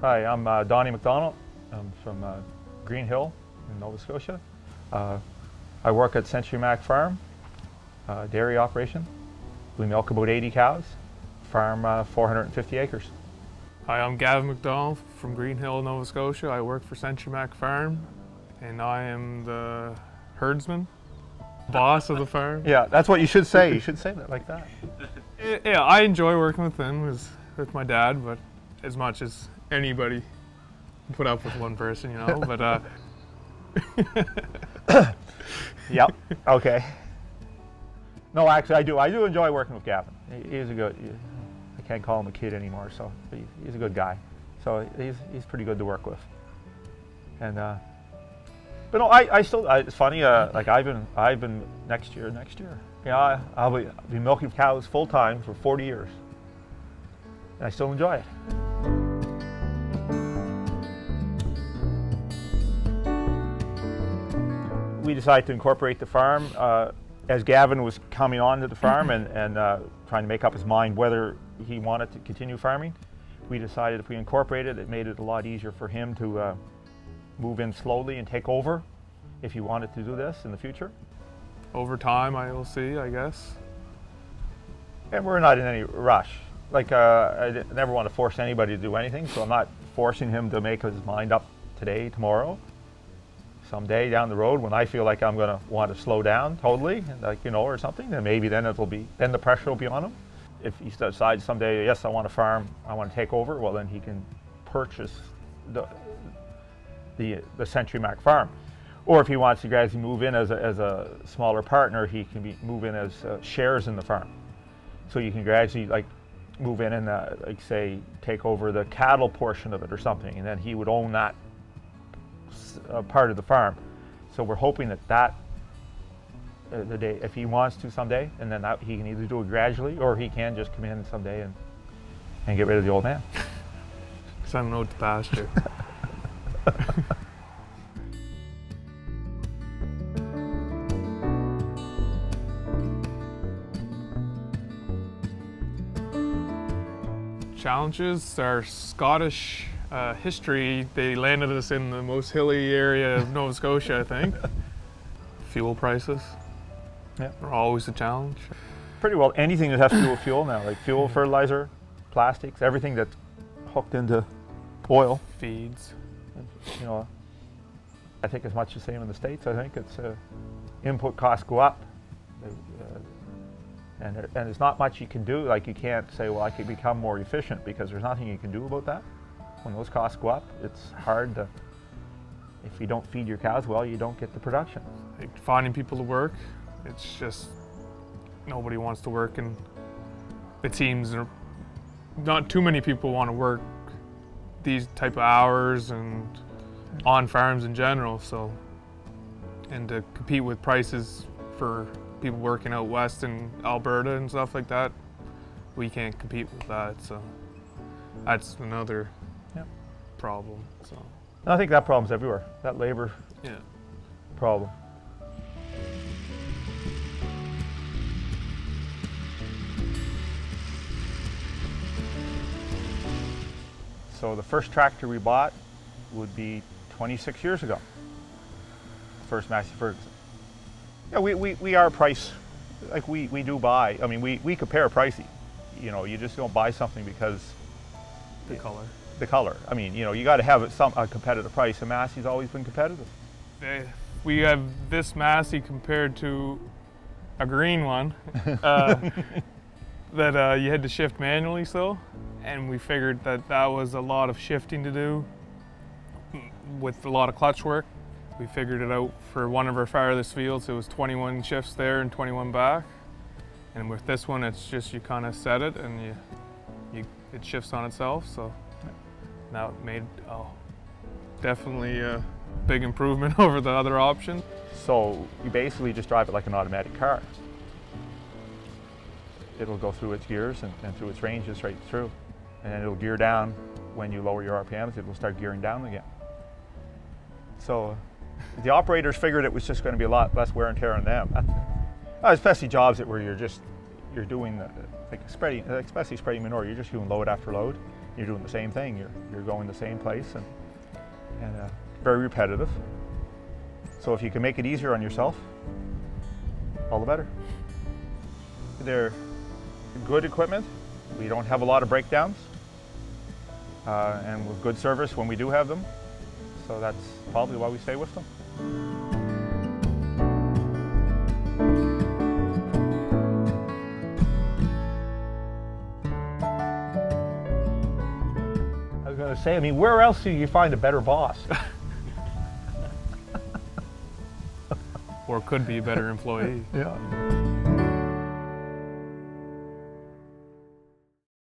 Hi, I'm Donnie MacDonald. I'm from Green Hill in Nova Scotia. I work at Century Mac Farm, dairy operation. We milk about 80 cows, farm 450 acres. Hi, I'm Gavin MacDonald from Green Hill, Nova Scotia. I work for Century Mac Farm, and I am the herdsman, boss of the farm. Yeah, that's what you should say. You should say that like that. Yeah, I enjoy working with him, with my dad, but as much as anybody can put up with one person, you know, but Yep, okay. No, actually I do enjoy working with Gavin. He's a good, I can't call him a kid anymore, so he's a good guy. So he's pretty good to work with. And but no, I still, it's funny, like I've been next year, yeah, I'll be milking cows full time for 40 years. And I still enjoy it. We decided to incorporate the farm as Gavin was coming on to the farm and trying to make up his mind whether he wanted to continue farming. We decided if we incorporated it made it a lot easier for him to move in slowly and take over if he wanted to do this in the future. over time I will see, I guess. And we're not in any rush. Like, I never want to force anybody to do anything, so I'm not forcing him to make his mind up today, tomorrow. Someday down the road when I feel like I'm going to want to slow down totally, like, you know, or something, then maybe then then the pressure will be on him. If he decides someday, yes, I want to farm, I want to take over, well then he can purchase the Century Mac farm. Or if he wants to gradually move in as a smaller partner, he can move in as shares in the farm. So you can gradually like move in and like say take over the cattle portion of it or something, and then he would own that part of the farm. So we're hoping that the day, if he wants to someday, and then he can either do it gradually or he can just come in someday and get rid of the old man. Send him out to pasture. Challenges are Scottish history. They landed us in the most hilly area of Nova Scotia, I think. Fuel prices are always a challenge. Pretty well anything that has to do with fuel now, like fuel, fertilizer, plastics, everything that's hooked into oil. Feeds. You know, I think it's much the same in the States. I think it's input costs go up. And there's not much you can do. Like you can't say, well, I could become more efficient, because there's nothing you can do about that. When those costs go up, it's hard to, if you don't feed your cows well, you don't get the production. Like finding people to work, it's just, nobody wants to work, and it seems not too many people want to work these type of hours and on farms in general, so, and to compete with prices for people working out west in Alberta and stuff like that, we can't compete with that, so that's another problem. So and I think that problem's everywhere, that labor problem. So the first tractor we bought would be 26 years ago, first Massey Ferguson. Yeah, we are price, like we do buy, I mean we compare pricing. You know, you just don't buy something because the color. I mean, you know, you got to have a competitive price, and Massey's always been competitive. We have this Massey compared to a green one that you had to shift manually still, and we figured that was a lot of shifting to do with a lot of clutch work. We figured it out for one of our farthest fields. It was 21 shifts there and 21 back. And with this one, it's just you kind of set it and it shifts on itself. So now it made definitely a big improvement over the other option. So you basically just drive it like an automatic car. It'll go through its gears and through its ranges right through. And then it'll gear down when you lower your RPMs. It will start gearing down again. So the operators figured it was just going to be a lot less wear and tear on them. Especially jobs where you're doing like especially spreading manure, you're just doing load after load. you're doing the same thing. You're going the same place, and very repetitive. So if you can make it easier on yourself, all the better. They're good equipment. We don't have a lot of breakdowns, and with good service when we do have them. So that's probably why we stay with them. I was going to say, I mean, where else do you find a better boss? Or could be a better employee. Yeah.